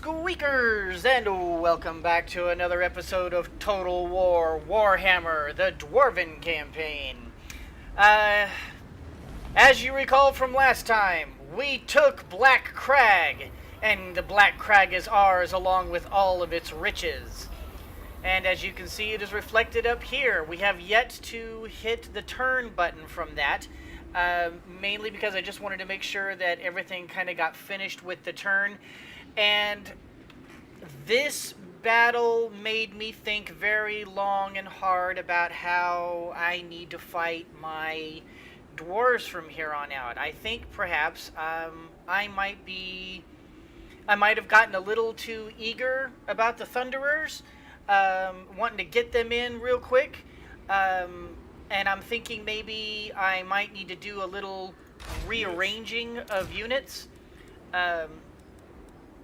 Squeakers, and welcome back to another episode of Total War Warhammer, the Dwarven campaign. As you recall from last time, we took Black Crag, and the Black Crag is ours along with all of its riches. And as you can see, it is reflected up here. We have yet to hit the turn button from that, mainly because I just wanted to make sure that everything kind of got finished with the turn. And this battle made me think very long and hard about how I need to fight my dwarves from here on out. I think perhaps I might have gotten a little too eager about the Thunderers, wanting to get them in real quick. And I'm thinking maybe I might need to do a little rearranging of units.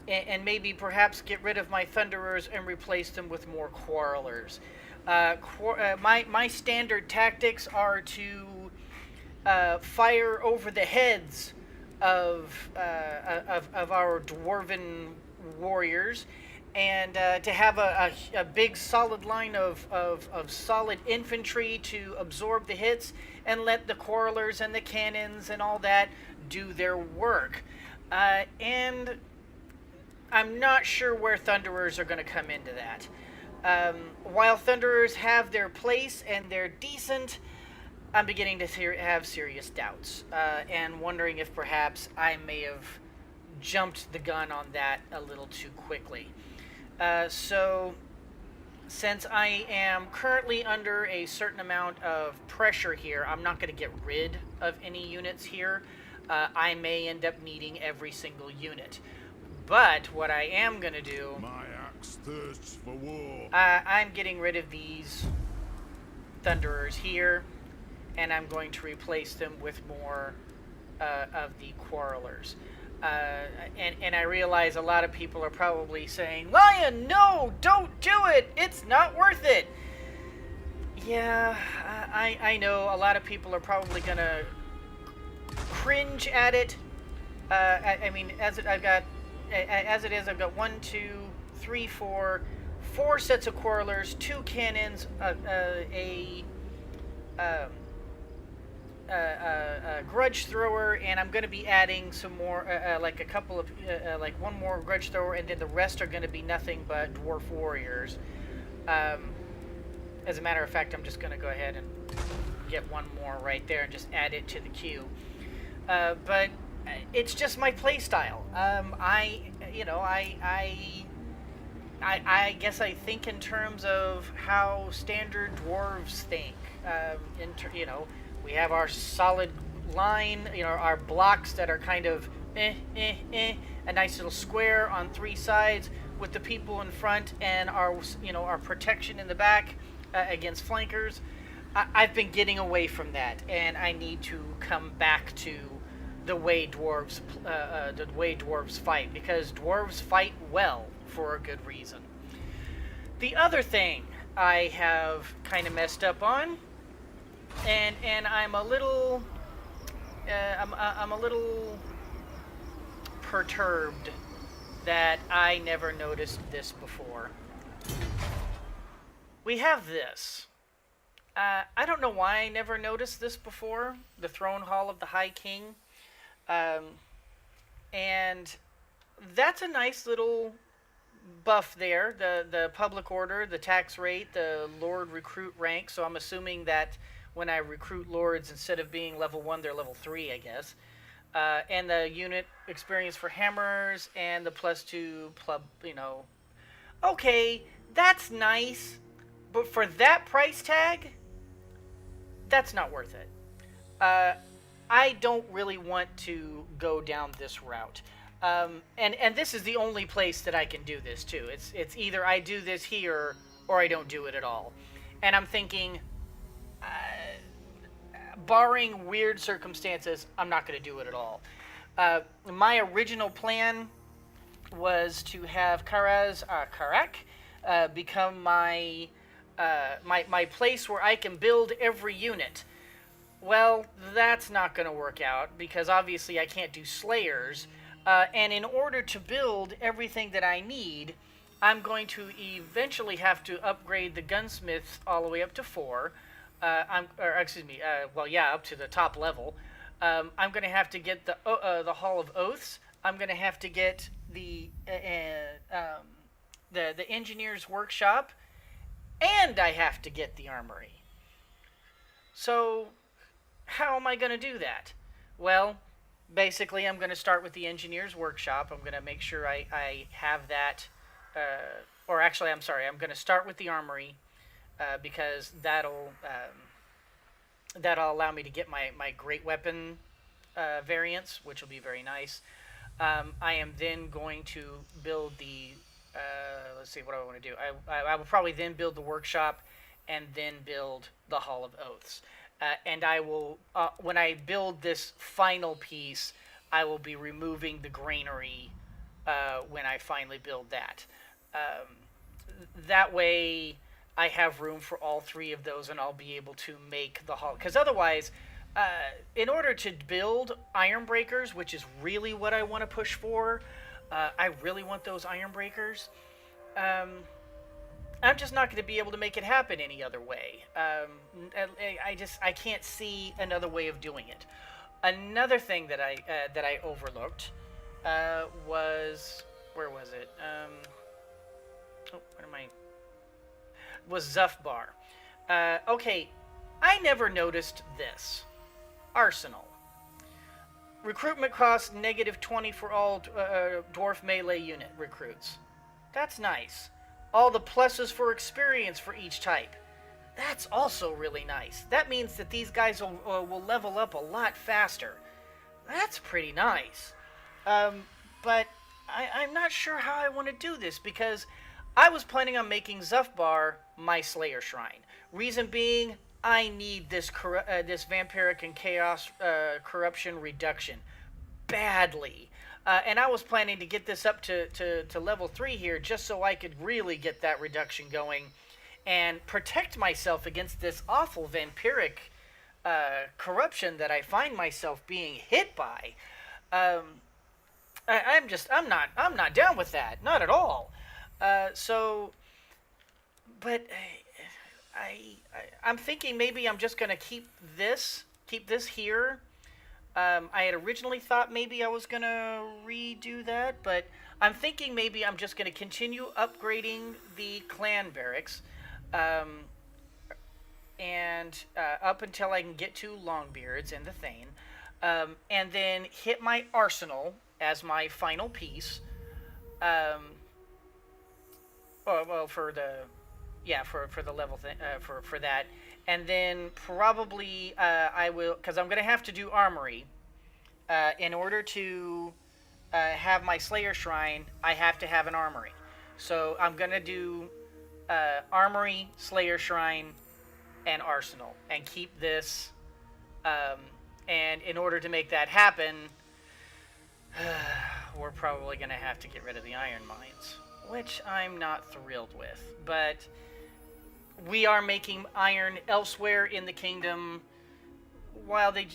And maybe perhaps get rid of my Thunderers and replace them with more Quarrelers. My standard tactics are to fire over the heads of our Dwarven warriors, and to have a big solid line of solid infantry to absorb the hits and let the Quarrelers and the cannons and all that do their work. And I'm not sure where Thunderers are going to come into that. While Thunderers have their place and they're decent, I'm beginning to have serious doubts, and wondering if perhaps I may have jumped the gun on that a little too quickly. So, since I am currently under a certain amount of pressure here, I'm not going to get rid of any units here. I may end up needing every single unit. But what I am going to do, my axe thirsts for war. I'm getting rid of these Thunderers here, and I'm going to replace them with more of the Quarrelers. And I realize a lot of people are probably saying, Lion, no, don't do it. It's not worth it. Yeah, I know a lot of people are probably going to cringe at it. I mean, as it is, I've got 4 sets of Quarrelers, 2 cannons, a Grudge Thrower, and I'm going to be adding some more, like a couple of, like one more Grudge Thrower, and then the rest are going to be nothing but Dwarf Warriors. As a matter of fact, I'm just going to go ahead and get one more right there and just add it to the queue. But it's just my play style. I guess I think in terms of how standard dwarves think. We have our solid line, our blocks that are kind of a nice little square on 3 sides with the people in front, and our protection in the back against flankers. I've been getting away from that, and I need to come back to the way dwarves fight, because dwarves fight well for a good reason. The other thing I have kind of messed up on, and I'm a little perturbed that I never noticed this before. We have this. I don't know why I never noticed this before. The Throne Hall of the High King. And that's a nice little buff there. The public order, the tax rate, the lord recruit rank. So I'm assuming that when I recruit lords, instead of being level 1, they're level 3, I guess. And the unit experience for hammers and the +2 plub, Okay, that's nice. But for that price tag, that's not worth it. I don't really want to go down this route. And this is the only place that I can do this too. It's either I do this here or I don't do it at all. And I'm thinking, barring weird circumstances, I'm not going to do it at all. My original plan was to have Karak become my place where I can build every unit. Well, that's not going to work out, because obviously I can't do Slayers, And in order to build everything that I need, I'm going to eventually have to upgrade the gunsmiths all the way up to 4. Up to the top level. I'm going to have to get the Hall of Oaths. I'm going to have to get the engineer's workshop, and I have to get the armory. So, how am I going to do that? Well, basically, I'm going to start with the engineer's workshop. I'm going to make sure I have that. I'm going to start with the armory because that'll allow me to get my great weapon variants, which will be very nice. I am then going to build the. Let's see what do I want to do. I will probably then build the workshop, and then build the Hall of Oaths. And I will, when I build this final piece, I will be removing the granary when I finally build that. That way, I have room for all 3 of those, and I'll be able to make the hall. Because otherwise, in order to build iron breakers, which is really what I want to push for, I really want those iron breakers. I'm just not going to be able to make it happen any other way. I can't see another way of doing it. Another thing that I overlooked was, where was it? Was Zufbar. Okay, I never noticed this. Arsenal. Recruitment cost -20 for all dwarf melee unit recruits. That's nice. All the pluses for experience for each type. That's also really nice. That means that these guys will level up a lot faster. That's pretty nice. But I'm not sure how I want to do this, because I was planning on making Zufbar my Slayer Shrine. Reason being, I need this vampiric and chaos corruption reduction badly. And I was planning to get this up to level 3 here, just so I could really get that reduction going and protect myself against this awful vampiric corruption that I find myself being hit by. I'm not down with that, not at all. I'm thinking maybe I'm just gonna keep this here. I had originally thought maybe I was gonna redo that, but I'm thinking maybe I'm just gonna continue upgrading the clan barracks, and up until I can get to Longbeards and the Thane, and then hit my arsenal as my final piece. For the level for that, and then probably I will, because I'm gonna have to do armory. In order to have my Slayer Shrine, I have to have an armory. So I'm gonna do armory, Slayer Shrine, and arsenal, and keep this. And in order to make that happen, we're probably gonna have to get rid of the iron mines, which I'm not thrilled with, but we are making iron elsewhere in the kingdom. While the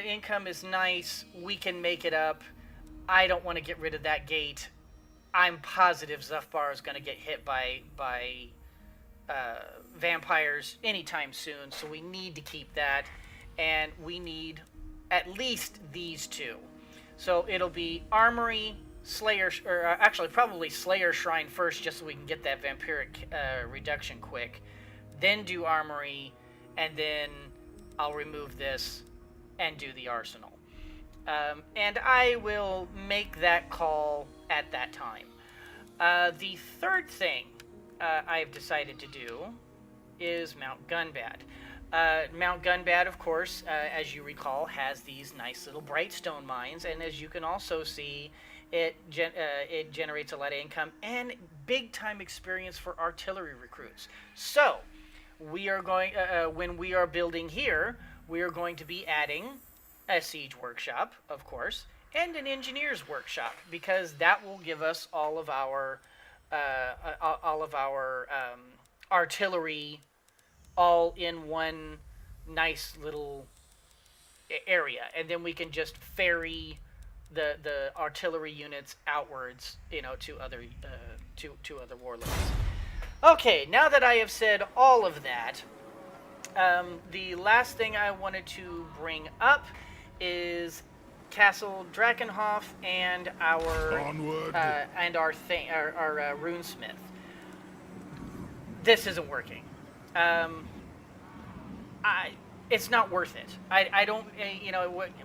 income is nice, we can make it up. I don't want to get rid of that gate. I'm positive Zufbar is going to get hit by vampires anytime soon, so we need to keep that, and we need at least these 2. So it'll be armory, Slayer, or actually probably Slayer Shrine first, just so we can get that vampiric reduction quick. Then do armory, and then I'll remove this and do the arsenal. And I will make that call at that time. The third thing I've decided to do is Mount Gunbad. Mount Gunbad, of course, as you recall, has these nice little bright stone mines, and as you can also see, it generates a lot of income and big-time experience for artillery recruits. So, we are going, when we are building here, we are going to be adding a siege workshop, of course, and an engineer's workshop, because that will give us all of our artillery all in one nice little area, and then we can just ferry the artillery units outwards, to other to other warlords. Okay, now that I have said all of that, the last thing I wanted to bring up is Castle Dragonhof and our Onward. our runesmith. This isn't working. It's not worth it. I don't,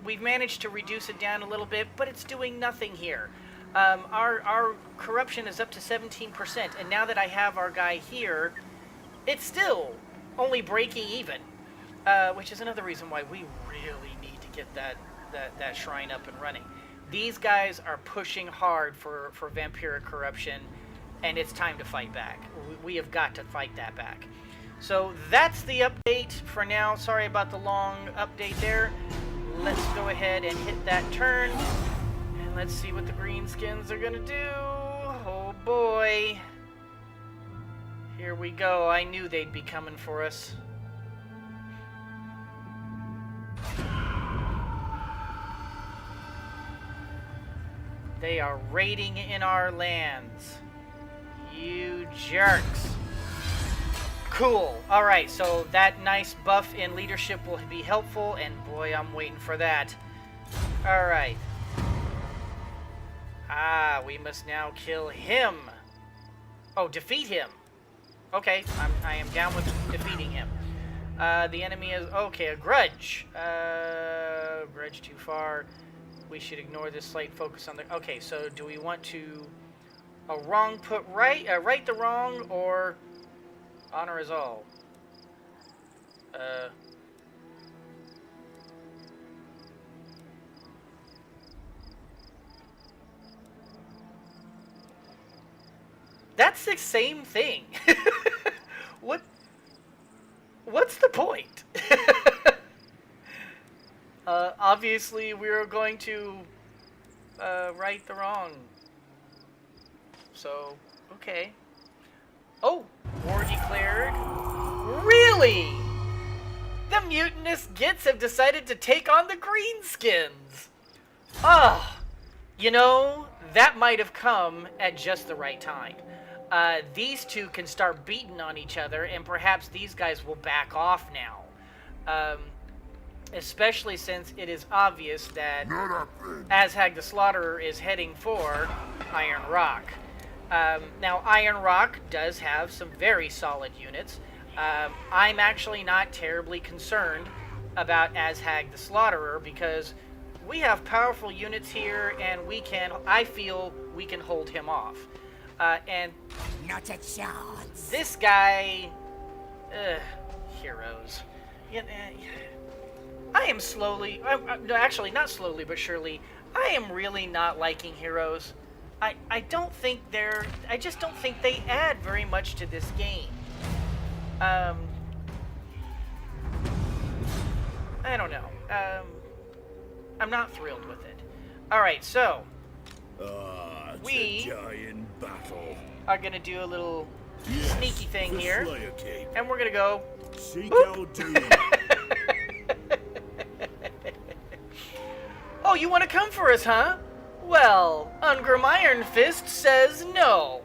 we've managed to reduce it down a little bit, but it's doing nothing here. Our corruption is up to 17%, and now that I have our guy here, it's still only breaking even, which is another reason why we really need to get that shrine up and running. These guys are pushing hard for vampiric corruption, and it's time to fight back. We have got to fight that back. So that's the update for now. Sorry about the long update there. Let's go ahead and hit that turn. And let's see what the Greenskins are going to do. Oh boy. Here we go. I knew they'd be coming for us. They are raiding in our lands. You jerks. Cool. Alright, so that nice buff in leadership will be helpful, and boy, I'm waiting for that. Alright. We must now kill him. Oh, defeat him. Okay, I am down with defeating him. The enemy is... Okay, a grudge. Grudge too far. We should ignore this slight focus on the... Okay, so do we want to... A wrong put right? Right the wrong, or... Honor is all. That's the same thing. What's the point? Obviously, we're going to right the wrong. So, okay. Oh, war declared. Really? The mutinous Gits have decided to take on the Greenskins. That might have come at just the right time. These two can start beating on each other, and perhaps these guys will back off now. Especially since it is obvious that Azhag the Slaughterer is heading for Iron Rock. Now, Iron Rock does have some very solid units. I'm actually not terribly concerned about Azhag the Slaughterer because we have powerful units here, and I feel we can hold him off. And not a chance. This guy, heroes. I am slowly, no, actually not slowly but surely, I am really not liking heroes. I just don't think they add very much to this game. I don't know. I'm not thrilled with it. Alright, so we giant battle. are gonna do a little sneaky thing the here. Slayer Cape. And we're gonna go. Seek Boop. our doom. Oh, you wanna come for us, huh? Well, Ungrim Iron Fist says no.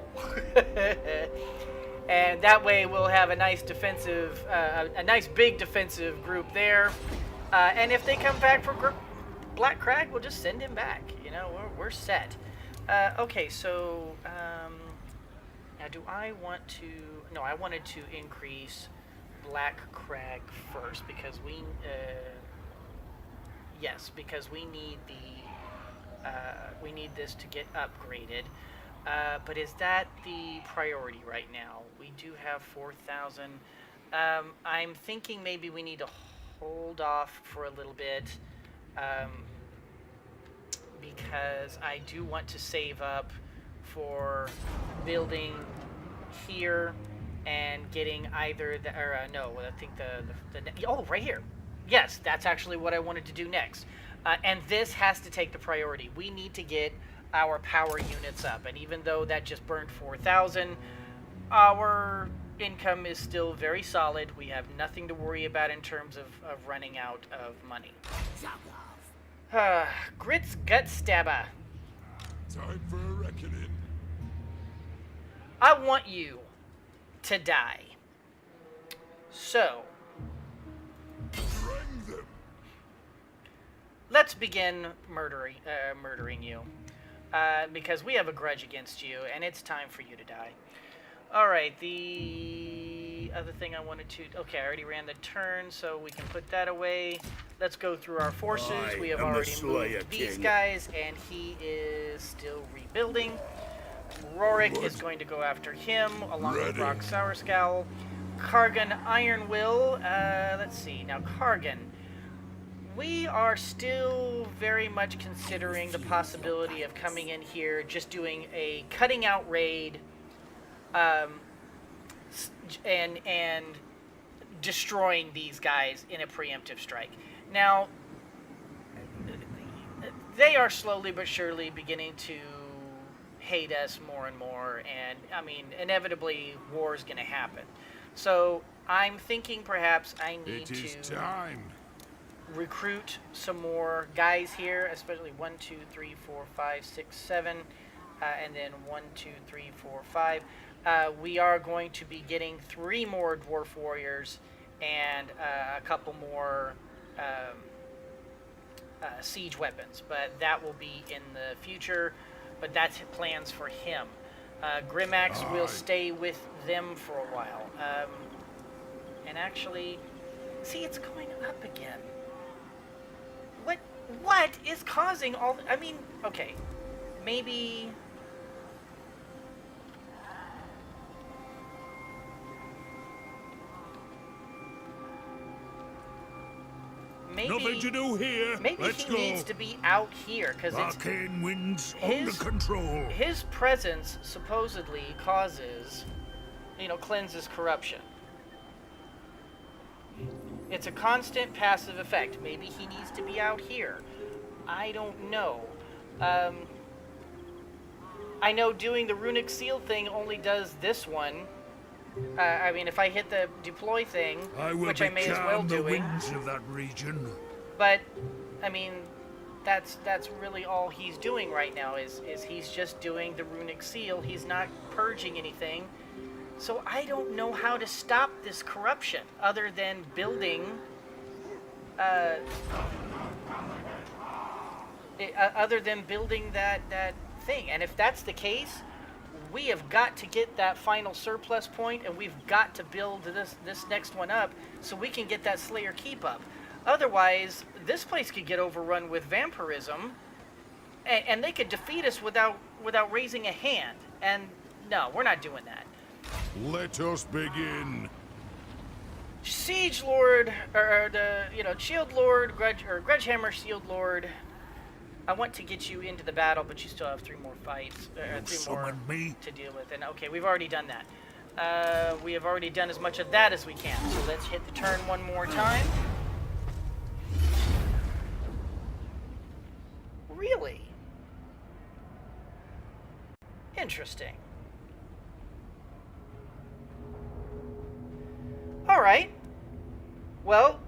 And that way we'll have a nice defensive, a nice big defensive group there. And if they come back for Black Crag, we'll just send him back. We're set. Okay, so now do I want to? No, I wanted to increase Black Crag first because we, yes, because we need we need this to get upgraded. But is that the priority right now? We do have 4,000. I'm thinking maybe we need to hold off for a little bit because I do want to save up for building here and getting either the, or no, I think oh, right here. Yes, that's actually what I wanted to do next. And this has to take the priority. We need to get our power units up, and even though that just burned 4,000, our income is still very solid. We have nothing to worry about in terms of running out of money. Grit's Gut Stabber. Time for a reckoning. I want you to die. So, Bring them. let's begin murdering you. Because we have a grudge against you, and it's time for you to die. Alright, the other thing I wanted to... Okay, I already ran the turn, so we can put that away. Let's go through our forces. We have already moved these guys, and he is still rebuilding. Rorik is going to go after him, along with Rock Sourscowl. Kargin Iron Will. Let's see. Now, Kargin. We are still very much considering the possibility of coming in here, just doing a cutting out raid, and destroying these guys in a preemptive strike. Now, they are slowly but surely beginning to hate us more and more, and I mean, inevitably, war is going to happen. So I'm thinking perhaps I need to recruit some more guys here, especially 1, 2, 3, 4, 5, 6, 7, and then 1, 2, 3, 4, 5. We are going to be getting 3 more dwarf warriors and a couple more siege weapons, but that will be in the future. But that's plans for him. Grimax will stay with them for a while. And actually, see, it's going up again. What is causing all... I mean, okay, maybe... Nothing to do here. Maybe Let's he go. needs to be out here, because it's... Arcane winds under control. His presence supposedly causes, cleanses corruption. It's a constant passive effect. Maybe he needs to be out here. I don't know. I know doing the runic seal thing only does this one. I mean, if I hit the deploy thing, which I may as well do, winds of that region. But I mean, that's really all he's doing right now. Is he's just doing the runic seal. He's not purging anything. So I don't know how to stop this corruption other than building. Other than building that thing, and if that's the case, we have got to get that final surplus point, and we've got to build this next one up so we can get that Slayer Keep up. Otherwise, this place could get overrun with vampirism, and they could defeat us without raising a hand. And no, we're not doing that. Let us begin. Siege Lord, or the Shield Lord, Grudgehammer Shield Lord. I want to get you into the battle, but you still have 3 more fights, 3 more to deal with. And okay, we've already done that. We have already done as much of that as we can. So let's hit the turn one more time. Really? Interesting. All right. Well,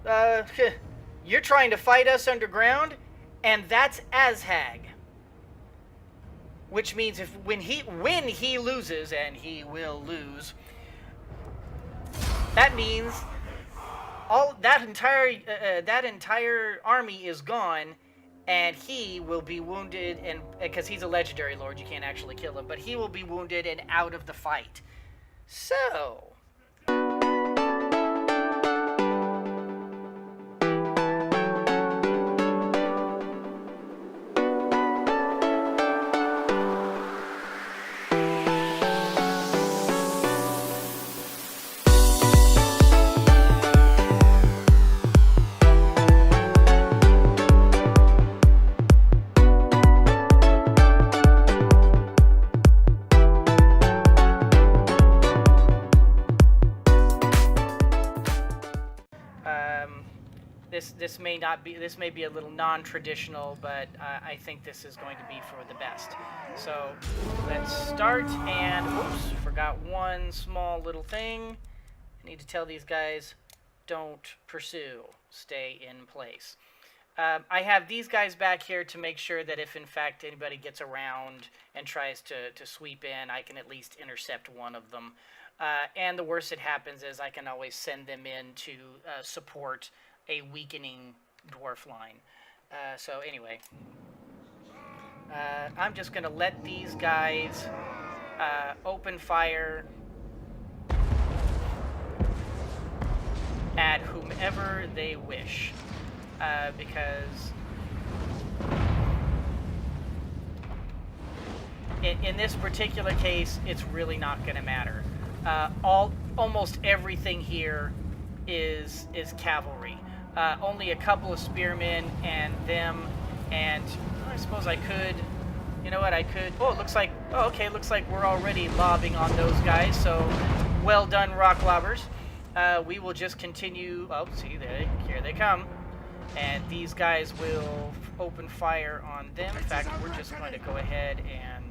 you're trying to fight us underground. And that's Azhag. Which means when he loses, and he will lose, that means all that entire army is gone, and he will be wounded, and because he's a legendary lord, you can't actually kill him, but he will be wounded and out of the fight. So this may be a little non-traditional, but I think this is going to be for the best. So let's start, and oops, forgot one small little thing. I need to tell these guys, don't pursue, stay in place. I have these guys back here to make sure that if in fact anybody gets around and tries to sweep in, I can at least intercept one of them. And the worst that happens is I can always send them in to support a weakening dwarf line. So anyway, I'm just going to let these guys open fire at whomever they wish. Because in this particular case, it's really not going to matter. Almost everything here is cavalry. Only a couple of spearmen and them, and I suppose I could. You know what? I could. Oh, it looks like. Oh, okay. Looks like we're already lobbing on those guys. So, well done, rock lobbers. We will just continue. Oh, see, here they come. And these guys will open fire on them. In fact, we're just going to go ahead and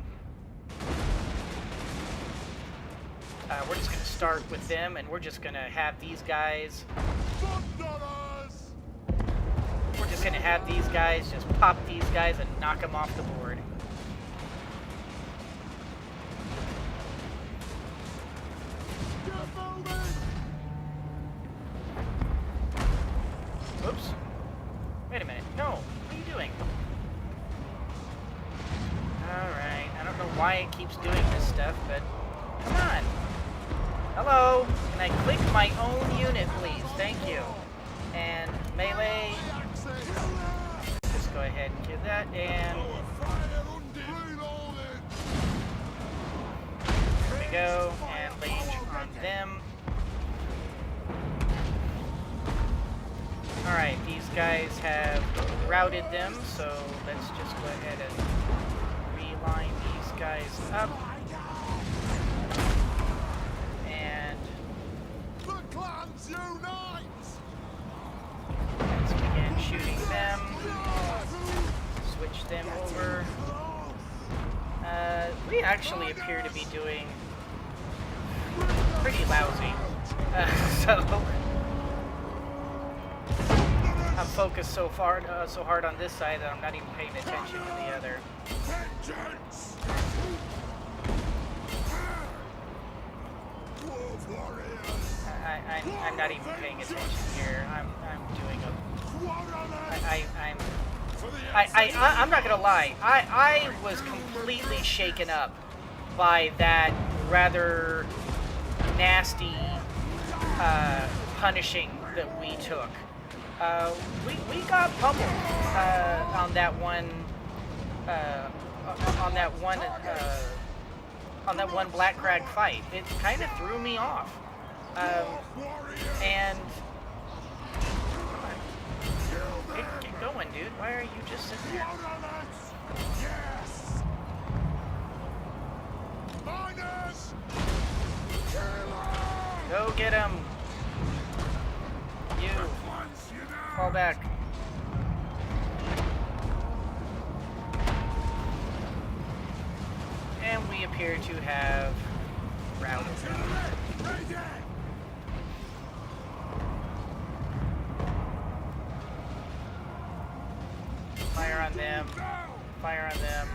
we're just going to start with them, and we're just going to have these guys. We're just going to have these guys just pop these guys and knock them off the board. Oops. Wait a minute. No. What are you doing? Alright. I don't know why it keeps doing this stuff, but come on. Hello. Can I click my own unit, please? Thank you. And melee. Just go ahead and do that. And there we go. And range on them. Alright, these guys have routed them, so let's just go ahead and reline these guys up. And let's begin shooting them. Switch them over. We actually appear to be doing pretty lousy. So I'm focused so hard on this side that I'm not even paying attention to the other. I'm not even paying attention here. I'm not gonna lie. I was completely shaken up by that rather nasty punishing that we took. We got pummeled on that one Black Crag fight. It kind of threw me off. And get going, dude. Why are you just sitting there? Go get him. You. Fall back. And we appear to have routed them. Fire on them. Fire on them.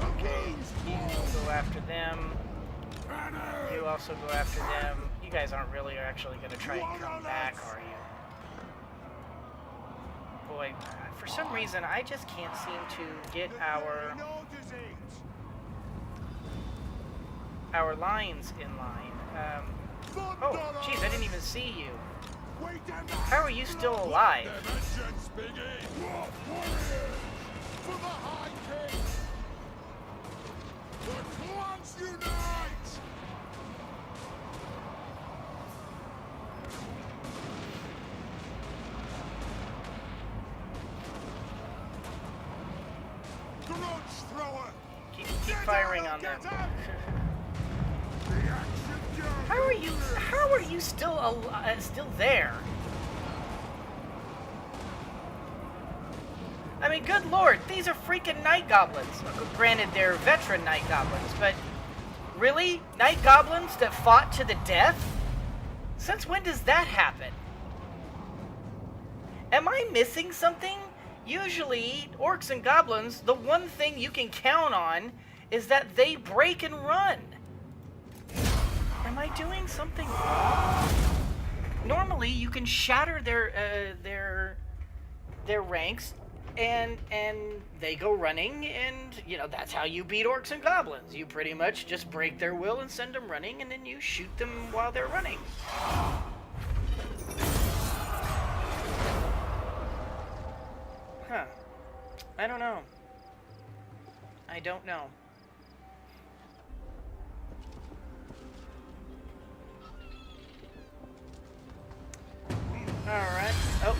Okay, you go after them. You also go after them. You guys aren't really actually going to try and come back, are you? Boy, for some reason, I just can't seem to get our lines in line. Oh, jeez, I didn't even see you. How are you still alive? Keep firing on them. How are you still there? I mean, good lord, these are freaking night goblins. Granted, they're veteran night goblins, but Really? Night goblins that fought to the death? Since when does that happen? Am I missing something? Usually, orcs and goblins, the one thing you can count on is that they break and run. Am I doing something wrong? Normally, you can shatter their ranks, and they go running, and you know that's how you beat orcs and goblins. You pretty much just break their will and send them running, and then you shoot them while they're running. Huh. I don't know. I don't know. Alright. Oh.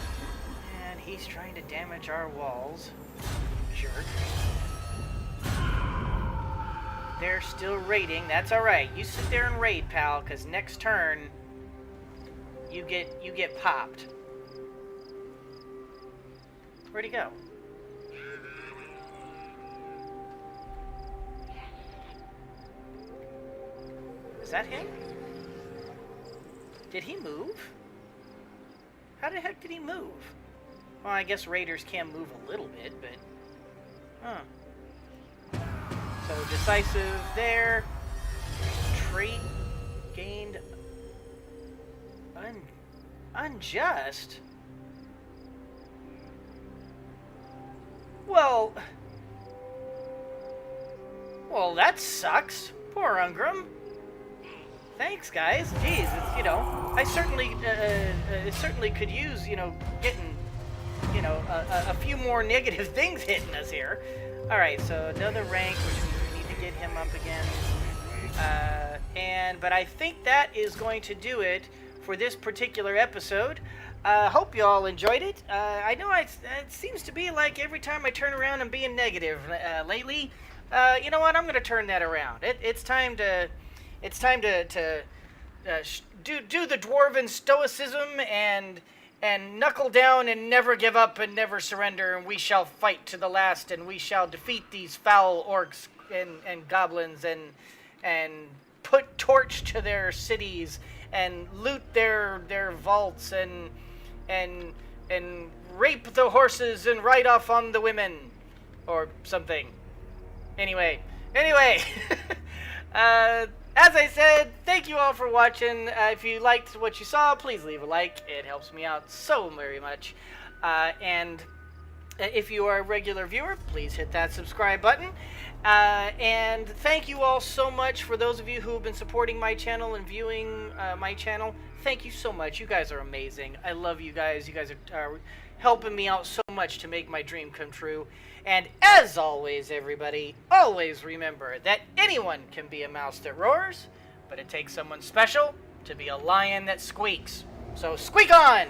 And he's trying to damage our walls. Jerk. They're still raiding. That's alright. You sit there and raid, pal, because next turn you get popped. Where'd he go? Is that him? Did he move? How the heck did he move? Well, I guess raiders can move a little bit, but... Huh. So, decisive there. Trait gained... Unjust? Well, that sucks. Poor Ungrim. Thanks, guys. Jeez, it's, you know, I certainly could use, you know, getting, you know, a few more negative things hitting us here. All right, so another rank, which we need to get him up again. But I think that is going to do it for this particular episode. Hope you all enjoyed it. I know it seems to be like every time I turn around I'm being negative lately. You know what? I'm going to turn that around. It's time to do the dwarven stoicism and knuckle down and never give up and never surrender, and we shall fight to the last, and we shall defeat these foul orcs and goblins and put torch to their cities and loot their vaults and rape the horses and ride off on the women or something. Anyway, as I said, thank you all for watching. If you liked what you saw, please leave a like. It helps me out so very much. And if you are a regular viewer, please hit that subscribe button. And thank you all so much for those of you who have been supporting my channel and viewing my channel. Thank you so much. You guys are amazing. I love you guys. You guys are helping me out so much to make my dream come true. And as always, everybody, always remember that anyone can be a mouse that roars, but it takes someone special to be a lion that squeaks. So squeak on!